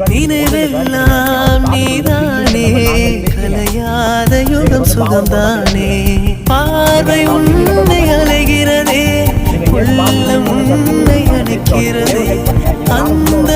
நினைவெல்லாம் நீதானே கலையாத யுகம் சுகம்தானே பார்வை உன்னை அலைகிறதே உள்ளம் உன்னை அணைக்கிறதே அந்த